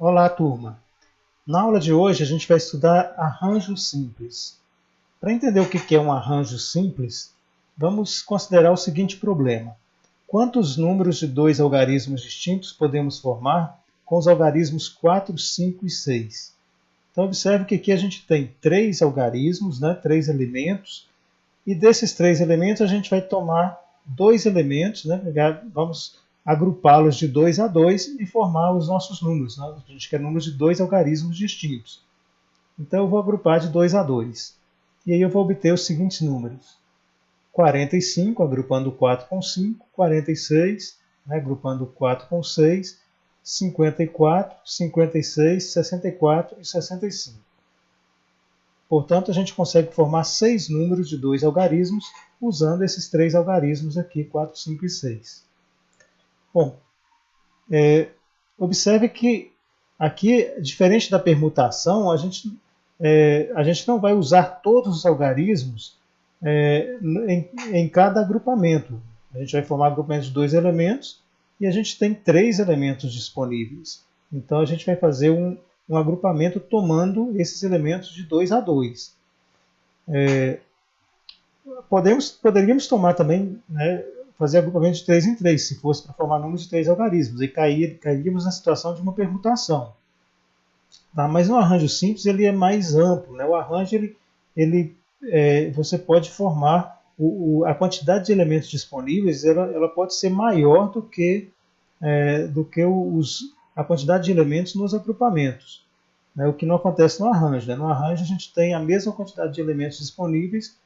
Olá, turma! Na aula de hoje a gente vai estudar arranjo simples. Para entender o que é um arranjo simples, vamos considerar o seguinte problema. Quantos números de dois algarismos distintos podemos formar com os algarismos 4, 5 e 6? Então observe que aqui a gente tem três algarismos, três elementos, e desses três elementos a gente vai tomar dois elementos, vamos agrupá-los de 2 a 2 e formar os nossos números. A gente quer números de dois algarismos distintos. Então eu vou agrupar de 2 a 2. E aí eu vou obter os seguintes números. 45, agrupando 4 com 5, 46, agrupando 4 com 6, 54, 56, 64 e 65. Portanto, a gente consegue formar 6 números de dois algarismos usando esses três algarismos aqui, 4, 5 e 6. Bom, observe que aqui, diferente da permutação, a gente não vai usar todos os algarismos em cada agrupamento. A gente vai formar agrupamentos de dois elementos e a gente tem três elementos disponíveis. Então a gente vai fazer um agrupamento tomando esses elementos de 2 a 2. Poderíamos tomar também, fazer agrupamento de 3 em 3, se fosse para formar números de 3 algarismos, e cairíamos na situação de uma permutação. Tá? Mas no arranjo simples ele é mais amplo. O arranjo você pode formar a quantidade de elementos disponíveis, ela pode ser maior do que a quantidade de elementos nos agrupamentos, o que não acontece no arranjo. No arranjo a gente tem a mesma quantidade de elementos disponíveis,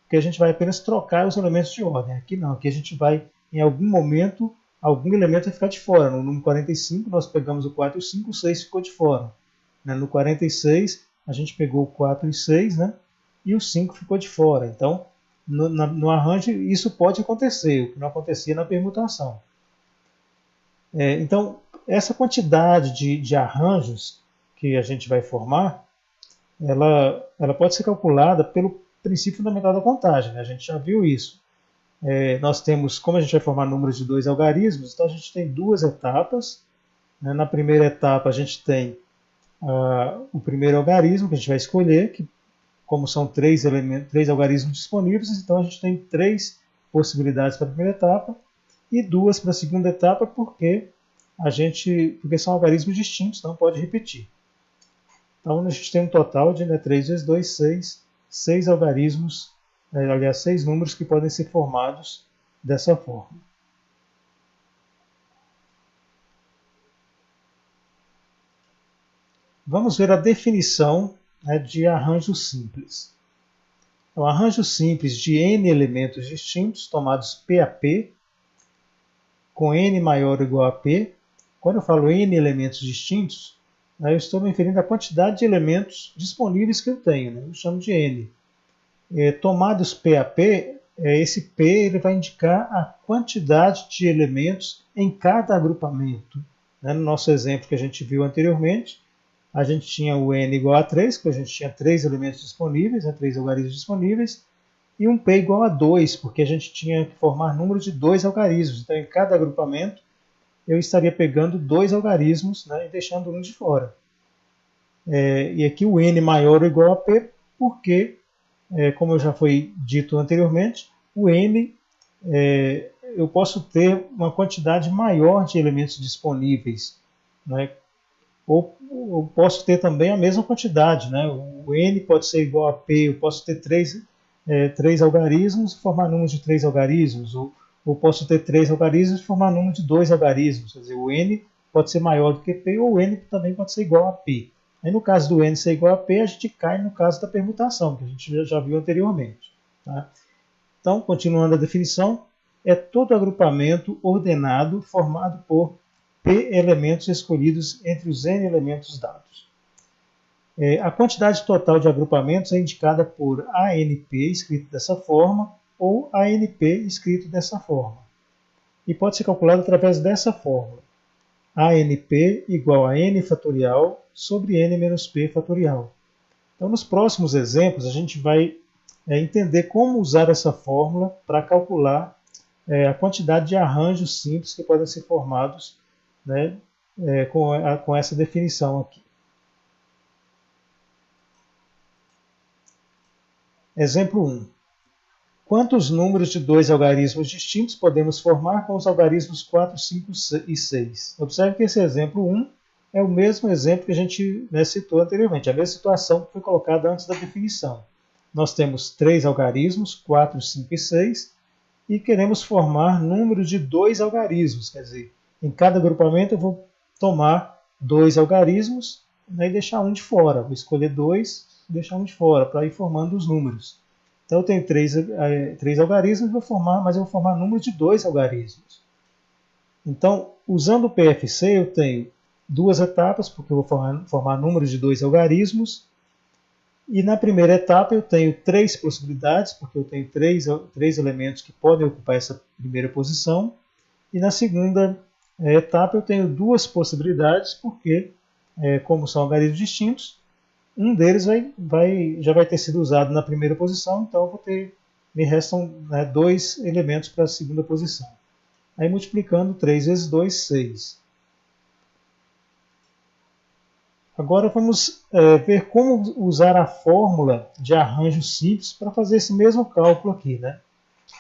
que a gente vai apenas trocar os elementos de ordem. Aqui não, aqui a gente vai, em algum momento, algum elemento vai ficar de fora. No número 45 nós pegamos o 4 e o 5, o 6 ficou de fora. No 46 a gente pegou o 4 e o 6, e o 5 ficou de fora. Então, no arranjo isso pode acontecer, o que não acontecia na permutação. Então, essa quantidade de arranjos que a gente vai formar, ela pode ser calculada pelo princípio fundamental da contagem. A gente já viu isso. Nós temos, como a gente vai formar números de dois algarismos, então a gente tem duas etapas. Na primeira etapa a gente tem o primeiro algarismo que a gente vai escolher, que como são três algarismos disponíveis, então a gente tem três possibilidades para a primeira etapa e duas para a segunda etapa, porque são algarismos distintos, não pode repetir. Então a gente tem um total de 3 vezes 2, 6 algarismos, aliás, 6 números que podem ser formados dessa forma. Vamos ver a definição de arranjo simples. O arranjo simples de n elementos distintos, tomados P a P, com n maior ou igual a P. Quando eu falo n elementos distintos, eu estou me referindo à quantidade de elementos disponíveis que eu tenho. Eu chamo de n. Tomados P a P, esse P ele vai indicar a quantidade de elementos em cada agrupamento. No nosso exemplo que a gente viu anteriormente, a gente tinha o n igual a 3, porque a gente tinha 3 elementos disponíveis, 3 algarismos disponíveis, e um P igual a 2, porque a gente tinha que formar números de 2 algarismos. Então, em cada agrupamento, eu estaria pegando 2 algarismos e deixando um de fora. E aqui o n maior ou igual a P, porque, como já foi dito anteriormente, o n, eu posso ter uma quantidade maior de elementos disponíveis, ou eu posso ter também a mesma quantidade. O n pode ser igual a P, eu posso ter 3 algarismos e formar números de 3 algarismos, ou posso ter 3 algarismos e formar número de 2 algarismos. Quer dizer, o n pode ser maior do que P, ou o n também pode ser igual a P. Aí, no caso do n ser igual a P, a gente cai no caso da permutação, que a gente já viu anteriormente. Então, continuando a definição, é todo agrupamento ordenado formado por P elementos escolhidos entre os n elementos dados. A quantidade total de agrupamentos é indicada por ANP, escrito dessa forma, ou ANP, escrito dessa forma. E pode ser calculado através dessa fórmula. ANP igual a n fatorial sobre n menos p fatorial. Então, nos próximos exemplos, a gente vai entender como usar essa fórmula para calcular a quantidade de arranjos simples que podem ser formados com essa definição aqui. Exemplo 1. Quantos números de dois algarismos distintos podemos formar com os algarismos 4, 5 e 6? Observe que esse exemplo 1 é o mesmo exemplo que a gente citou anteriormente, a mesma situação que foi colocada antes da definição. Nós temos três algarismos, 4, 5 e 6, e queremos formar número de dois algarismos, quer dizer, em cada agrupamento eu vou tomar dois algarismos, né, e deixar um de fora. Vou escolher dois e deixar um de fora, para ir formando os números. Então eu tenho três algarismos, mas eu vou formar número de dois algarismos. Então, usando o PFC, eu tenho duas etapas, porque eu vou formar números de dois algarismos. E na primeira etapa eu tenho três possibilidades, porque eu tenho três elementos que podem ocupar essa primeira posição. E na segunda etapa eu tenho duas possibilidades, porque, como são algarismos distintos, um deles já vai ter sido usado na primeira posição, então me restam dois elementos para a segunda posição. Aí multiplicando 3 vezes 2, 6. Agora vamos ver como usar a fórmula de arranjo simples para fazer esse mesmo cálculo aqui, né?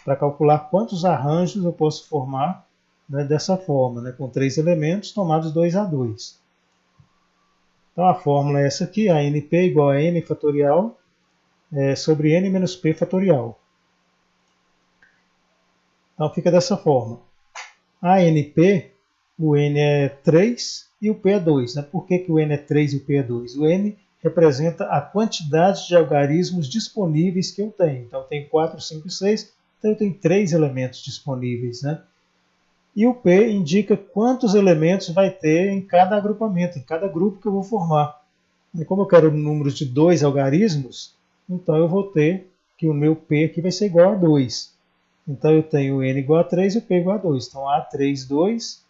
Para calcular quantos arranjos eu posso formar, né, dessa forma, né, com três elementos tomados 2 a 2. Então a fórmula é essa aqui, a np igual a n fatorial sobre n menos p fatorial. Então fica dessa forma. A np, o n é 3 e o p é 2. Né? Por que o n é 3 e o p é 2? O n representa a quantidade de algarismos disponíveis que eu tenho. Então eu tenho 4, 5 e 6, então eu tenho 3 elementos disponíveis. Né? E o p indica quantos elementos vai ter em cada agrupamento, em cada grupo que eu vou formar. E como eu quero números de 2 algarismos, então eu vou ter que o meu p aqui vai ser igual a 2. Então eu tenho o n igual a 3 e o p igual a 2. Então A3, 2,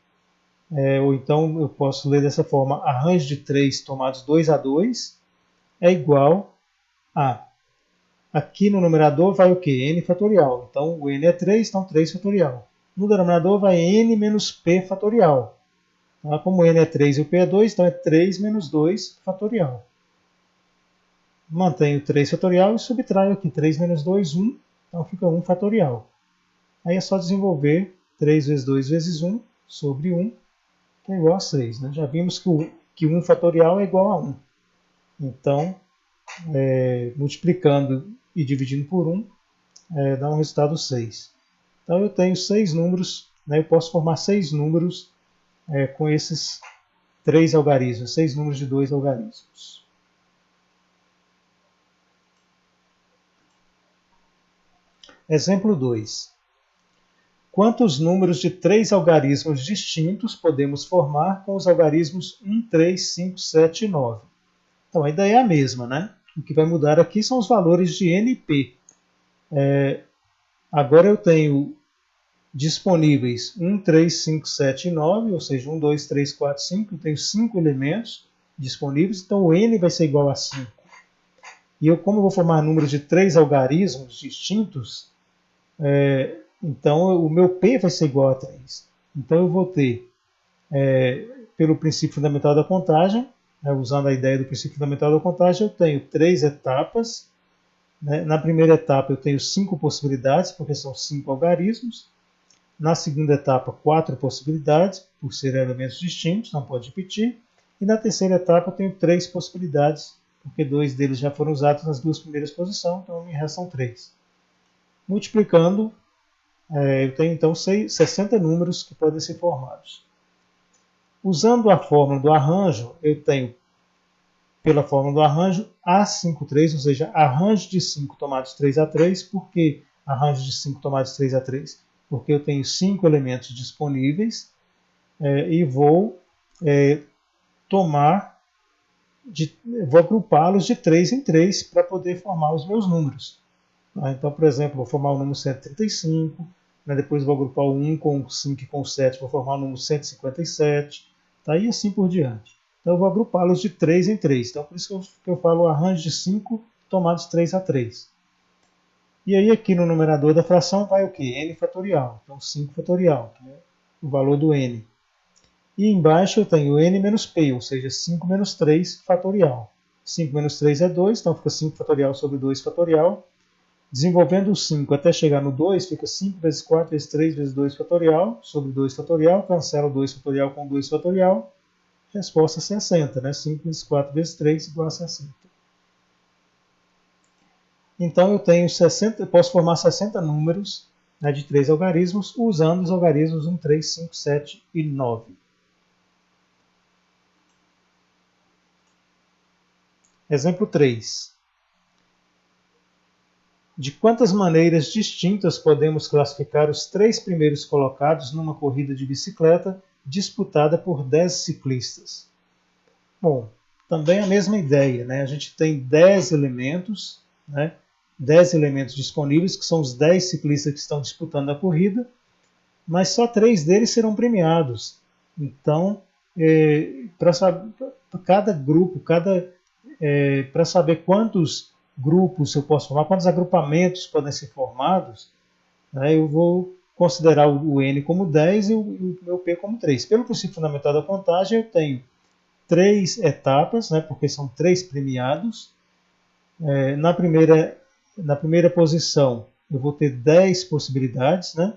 ou então eu posso ler dessa forma, arranjo de 3 tomados 2 a 2 é igual a... Aqui no numerador vai o quê? N fatorial. Então o n é 3, então 3 fatorial. No denominador vai n menos p fatorial. Então, como n é 3 e o p é 2, então é 3 menos 2 fatorial. Mantenho 3 fatorial e subtraio aqui 3 menos 2, 1. Então fica 1 fatorial. Aí é só desenvolver 3 vezes 2 vezes 1 sobre 1, que é igual a 6. Né? Já vimos que 1 fatorial é igual a 1. Então, multiplicando e dividindo por 1, dá um resultado 6. Então eu tenho 6 números, né? Eu posso formar 6 números com esses 3 algarismos, 6 números de 2 algarismos. Exemplo 2. Quantos números de 3 algarismos distintos podemos formar com os algarismos 1, 3, 5, 7 e 9? Então a ideia é a mesma, né? O que vai mudar aqui são os valores de n e p. Agora eu tenho disponíveis 1, 3, 5, 7 e 9, ou seja, 1, 2, 3, 4, 5. Eu tenho 5 elementos disponíveis, então o n vai ser igual a 5. E como eu vou formar números de 3 algarismos distintos, então o meu p vai ser igual a 3. Então eu vou ter, pelo princípio fundamental da contagem, usando a ideia do princípio fundamental da contagem, eu tenho 3 etapas. Na primeira etapa eu tenho 5 possibilidades, porque são 5 algarismos. Na segunda etapa, 4 possibilidades, por serem elementos distintos, não pode repetir. E na terceira etapa eu tenho 3 possibilidades, porque 2 deles já foram usados nas 2 primeiras posições, então me restam 3. Multiplicando, eu tenho então 60 números que podem ser formados. Usando a fórmula do arranjo, eu tenho, pela fórmula do arranjo, A53, ou seja, arranjo de 5 tomados 3 a 3. Por que arranjo de 5 tomados 3 a 3? Porque eu tenho 5 elementos disponíveis e vou vou agrupá-los de 3 em 3 para poder formar os meus números. Então, por exemplo, vou formar o número 135, depois vou agrupar o 1 com o 5 e com o 7, vou formar o número 157, e assim por diante. Então eu vou agrupá-los de 3 em 3. Então por isso que eu falo arranjo de 5 tomados 3 a 3. E aí aqui no numerador da fração vai o quê? N fatorial. Então 5 fatorial, que é o valor do N. E embaixo eu tenho n menos p, ou seja, 5 menos 3 fatorial. 5 menos 3 é 2, então fica 5 fatorial sobre 2 fatorial. Desenvolvendo o 5 até chegar no 2, fica 5 vezes 4 vezes 3 vezes 2 fatorial sobre 2 fatorial. Cancela o 2 fatorial com 2 fatorial. Resposta 60, né? 5 vezes 4 vezes 3 igual a 60. Então eu tenho 60, posso formar 60 números, né, de 3 algarismos usando os algarismos 1, 3, 5, 7 e 9. Exemplo 3. De quantas maneiras distintas podemos classificar os 3 primeiros colocados numa corrida de bicicleta disputada por 10 ciclistas? Bom, também a mesma ideia, né? A gente tem 10 elementos, né? 10 elementos disponíveis, que são os 10 ciclistas que estão disputando a corrida, mas só 3 deles serão premiados. Então, para cada grupo, para saber quantos grupos eu posso formar, quantos agrupamentos podem ser formados, né, eu vou considerar o N como 10 e o meu P como 3. Pelo princípio fundamental da contagem, eu tenho 3 etapas, né, porque são 3 premiados. Na primeira posição, eu vou ter 10 possibilidades, né,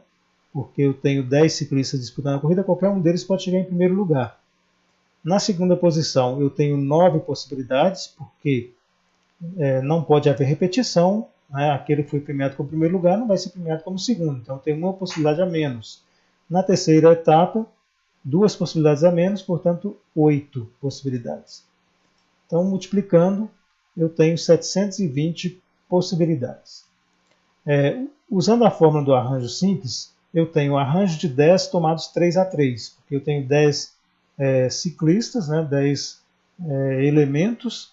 porque eu tenho 10 ciclistas disputando a corrida, qualquer um deles pode chegar em primeiro lugar. Na segunda posição, eu tenho 9 possibilidades, porque não pode haver repetição, né? Aquele que foi premiado como primeiro lugar não vai ser premiado como segundo, então tem uma possibilidade a menos. Na terceira etapa, 2 possibilidades a menos, portanto 8 possibilidades. Então, multiplicando, eu tenho 720 possibilidades. Usando a fórmula do arranjo simples, eu tenho um arranjo de 10 tomados 3 a 3, porque eu tenho 10 ciclistas, né? 10 elementos,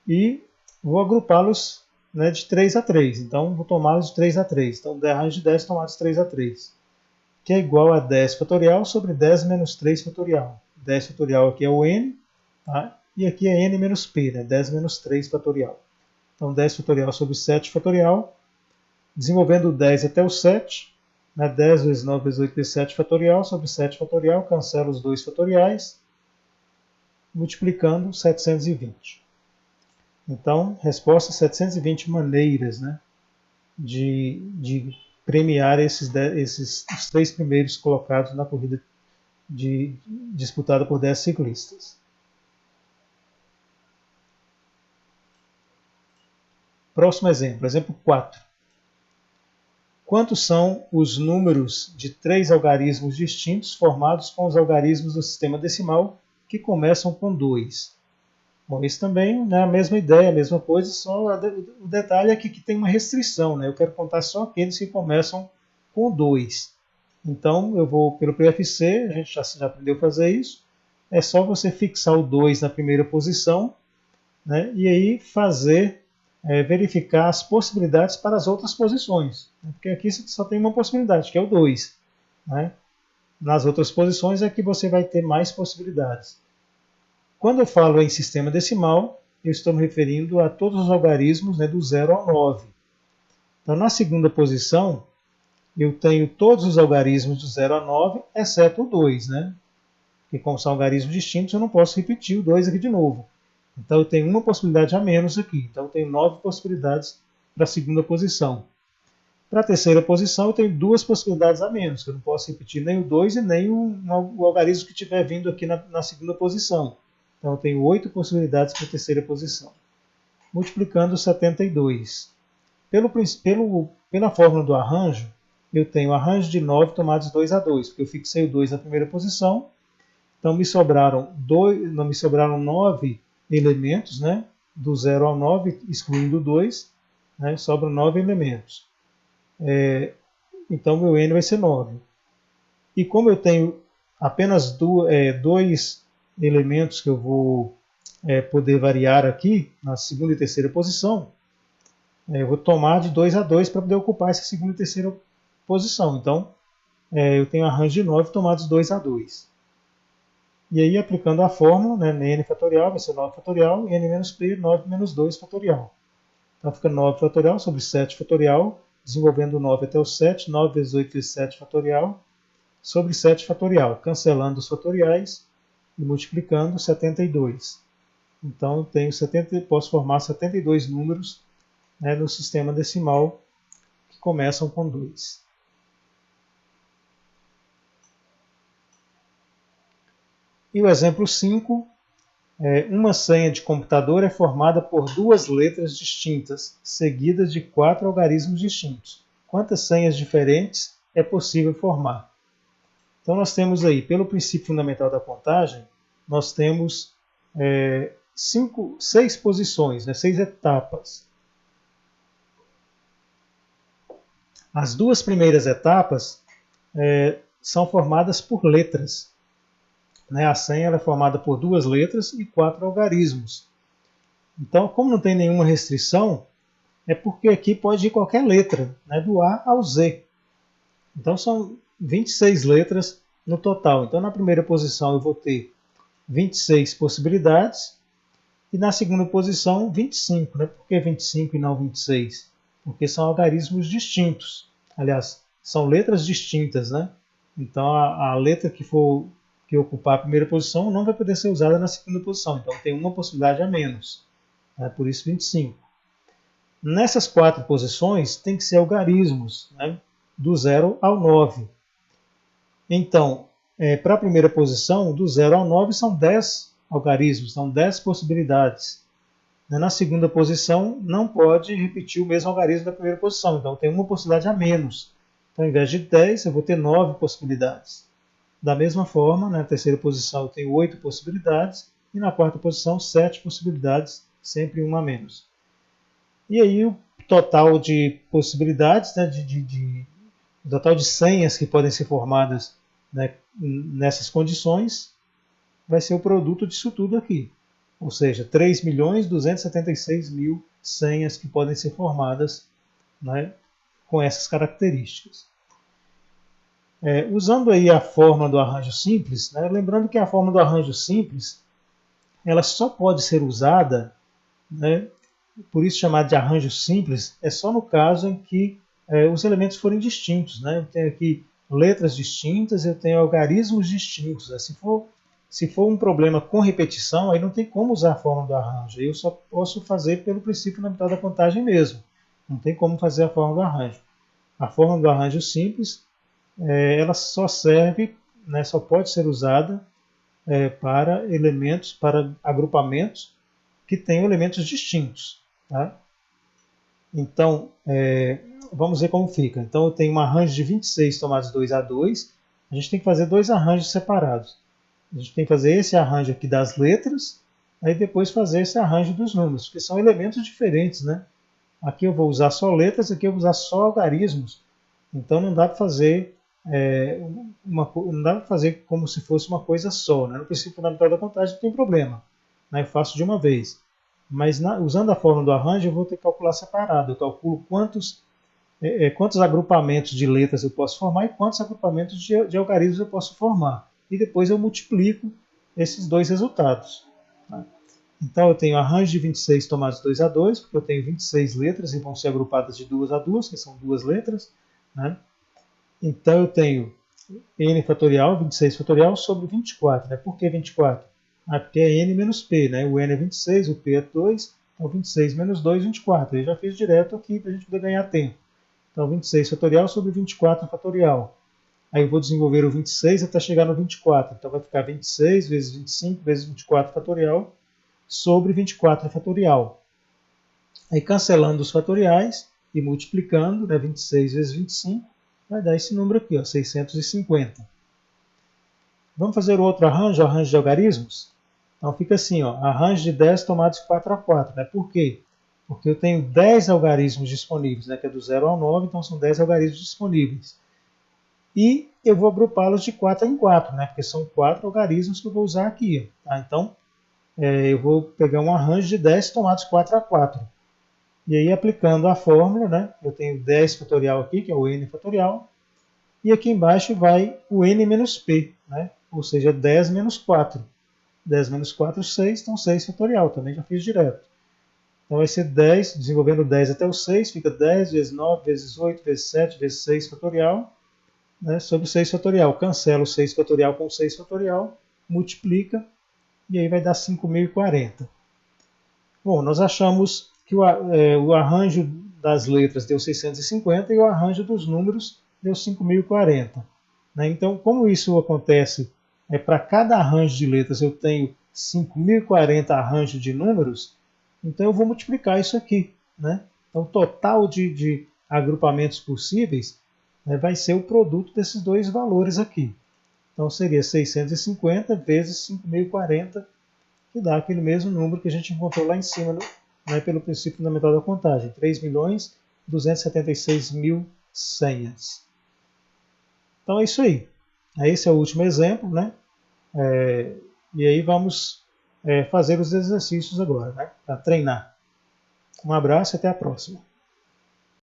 e vou agrupá-los, né, de 3 a 3. Então, vou tomá-los de 3 a 3. Então, arranjo de 10 tomados 3 a 3, que é igual a 10 fatorial sobre 10 menos 3 fatorial. 10 fatorial aqui é o n, tá? E aqui é n menos p, né? 10 menos 3 fatorial. Então, 10 fatorial sobre 7 fatorial. Desenvolvendo o 10 até o 7, né? 10 vezes 9 vezes 8 vezes 7 fatorial sobre 7 fatorial. Cancela os 2 fatoriais, multiplicando 720. Então, resposta 720 maneiras, né, de premiar os 3 primeiros colocados na corrida disputada por 10 ciclistas. Próximo exemplo, exemplo 4. Quantos são os números de 3 algarismos distintos formados com os algarismos do sistema decimal que começam com 2? Bom, isso também, né, a mesma ideia, a mesma coisa, só o detalhe é que tem uma restrição, né? Eu quero contar só aqueles que começam com 2. Então, eu vou pelo PFC, a gente já aprendeu a fazer isso. É só você fixar o 2 na primeira posição, né, e aí verificar as possibilidades para as outras posições. Né? Porque aqui você só tem uma possibilidade, que é o 2. Né? Nas outras posições é que você vai ter mais possibilidades. Quando eu falo em sistema decimal, eu estou me referindo a todos os algarismos, né, do 0 ao 9. Então, na segunda posição, eu tenho todos os algarismos do 0 a 9, exceto o 2. Né? Porque como são algarismos distintos, eu não posso repetir o 2 aqui de novo. Então, eu tenho uma possibilidade a menos aqui. Então, eu tenho 9 possibilidades para a segunda posição. Para a terceira posição, eu tenho 2 possibilidades a menos, que eu não posso repetir nem o 2 e nem o algarismo que estiver vindo aqui na segunda posição. Então, eu tenho 8 possibilidades para a terceira posição. Multiplicando 72. Pela fórmula do arranjo, eu tenho arranjo de 9 tomados 2 a 2, porque eu fixei o 2 na primeira posição. Então, não me sobraram 9 elementos, né? Do 0 ao 9, excluindo o 2, né? Sobram 9 elementos. Então, meu n vai ser 9. E como eu tenho apenas 2 elementos que eu vou poder variar aqui, na segunda e terceira posição, eu vou tomar de 2 a 2 para poder ocupar essa segunda e terceira posição. Então, eu tenho arranjo de 9 tomados 2 a 2. E aí, aplicando a fórmula, né, n fatorial vai ser 9 fatorial, e n menos p, 9 menos 2 fatorial. Então, fica 9 fatorial sobre 7 fatorial, desenvolvendo 9 até o 7, 9 vezes 8 vezes 7 fatorial, sobre 7 fatorial, cancelando os fatoriais e multiplicando 72. Então, eu tenho posso formar 72 números, né, no sistema decimal que começam com 2. E o exemplo 5, uma senha de computador é formada por 2 letras distintas, seguidas de 4 algarismos distintos. Quantas senhas diferentes é possível formar? Então nós temos aí, pelo princípio fundamental da contagem, nós temos 6 posições, né, 6 etapas. As 2 primeiras etapas são formadas por letras. Né? A senha é formada por 2 letras e 4 algarismos. Então, como não tem nenhuma restrição, é porque aqui pode ir qualquer letra, né, do A ao Z. Então, são 26 letras no total. Então, na primeira posição eu vou ter 26 possibilidades e na segunda posição 25. Né? Por que 25 e não 26? Porque são algarismos distintos. Aliás, são letras distintas. Né? Então, a letra que ocupar a primeira posição não vai poder ser usada na segunda posição. Então, tem uma possibilidade a menos. Né? Por isso, 25. Nessas 4 posições, tem que ser algarismos, né? Do 0 ao 9. Então, para a primeira posição, do 0 ao 9 são 10 algarismos, são 10 possibilidades. Na segunda posição, não pode repetir o mesmo algarismo da primeira posição. Então, tem uma possibilidade a menos. Então, ao invés de 10, eu vou ter 9 possibilidades. Da mesma forma, na terceira posição eu tenho 8 possibilidades e na quarta posição 7 possibilidades, sempre uma a menos. E aí o total de possibilidades, né, o total de senhas que podem ser formadas, né, nessas condições vai ser o produto disso tudo aqui. Ou seja, 3.276.000 senhas que podem ser formadas, né, com essas características. Usando aí a forma do arranjo simples, né, lembrando que a forma do arranjo simples ela só pode ser usada, né, por isso chamada de arranjo simples, é só no caso em que os elementos forem distintos. Né? Eu tenho aqui letras distintas, eu tenho algarismos distintos. Né? Se for um problema com repetição, aí não tem como usar a forma do arranjo. Eu só posso fazer pelo princípio fundamental da contagem mesmo. Não tem como fazer a forma do arranjo. A forma do arranjo simples ela só serve, né, só pode ser usada para elementos, para agrupamentos que tenham elementos distintos. Tá? Então, vamos ver como fica. Então, eu tenho um arranjo de 26 tomados 2 a 2. A gente tem que fazer 2 arranjos separados. A gente tem que fazer esse arranjo aqui das letras, aí depois fazer esse arranjo dos números, porque são elementos diferentes. Né? Aqui eu vou usar só letras, aqui eu vou usar só algarismos. Então, não dá para fazer não dá para fazer como se fosse uma coisa só. Né? No princípio fundamental da contagem não tem problema. Né? Eu faço de uma vez. Mas usando a forma do arranjo eu vou ter que calcular separado. Eu calculo quantos agrupamentos de letras eu posso formar e quantos agrupamentos de algarismos eu posso formar. E depois eu multiplico esses dois resultados. Tá? Então eu tenho arranjo de 26 tomados 2 a 2, porque eu tenho 26 letras e vão ser agrupadas de 2 a 2, que são 2 letras. Né? Então eu tenho n fatorial, 26 fatorial, sobre 24. Né? Por que 24? Porque é n menos p. Né? O n é 26, o p é 2, então 26 menos 2, 24. Eu já fiz direto aqui para a gente poder ganhar tempo. Então 26 fatorial sobre 24 fatorial. Aí eu vou desenvolver o 26 até chegar no 24. Então vai ficar 26 vezes 25 vezes 24 fatorial sobre 24 fatorial. Aí cancelando os fatoriais e multiplicando, né, 26 vezes 25, vai dar esse número aqui, ó, 650. Vamos fazer o outro arranjo, arranjo de algarismos? Então fica assim, ó, arranjo de 10 tomados 4 a 4. Né? Por quê? Porque eu tenho 10 algarismos disponíveis, né, que é do 0 ao 9, então são 10 algarismos disponíveis. E eu vou agrupá-los de 4 em 4, né, porque são 4 algarismos que eu vou usar aqui. Tá? Então, eu vou pegar um arranjo de 10 tomados 4 a 4. E aí, aplicando a fórmula, né, eu tenho 10 fatorial aqui, que é o n fatorial, e aqui embaixo vai o n menos p, né, ou seja, 10 menos 4. 10 menos 4, 6, então 6 fatorial, também já fiz direto. Então vai ser 10, desenvolvendo 10 até o 6, fica 10 vezes 9 vezes 8 vezes 7 vezes 6 fatorial, né, sobre 6 fatorial. Cancela o 6 fatorial com 6 fatorial, multiplica, e aí vai dar 5.040. Bom, nós achamos que o arranjo das letras deu 650 e o arranjo dos números deu 5.040. Né? Então, como isso acontece, para cada arranjo de letras eu tenho 5.040 arranjos de números, então eu vou multiplicar isso aqui. Né? Então, o total de agrupamentos possíveis, né, vai ser o produto desses dois valores aqui. Então, seria 650 vezes 5.040, que dá aquele mesmo número que a gente encontrou lá em cima, né, pelo princípio fundamental da contagem, 3.276.000 senhas. Então é isso aí. Esse é o último exemplo, né? E aí vamos fazer os exercícios agora, né, para treinar. Um abraço e até a próxima.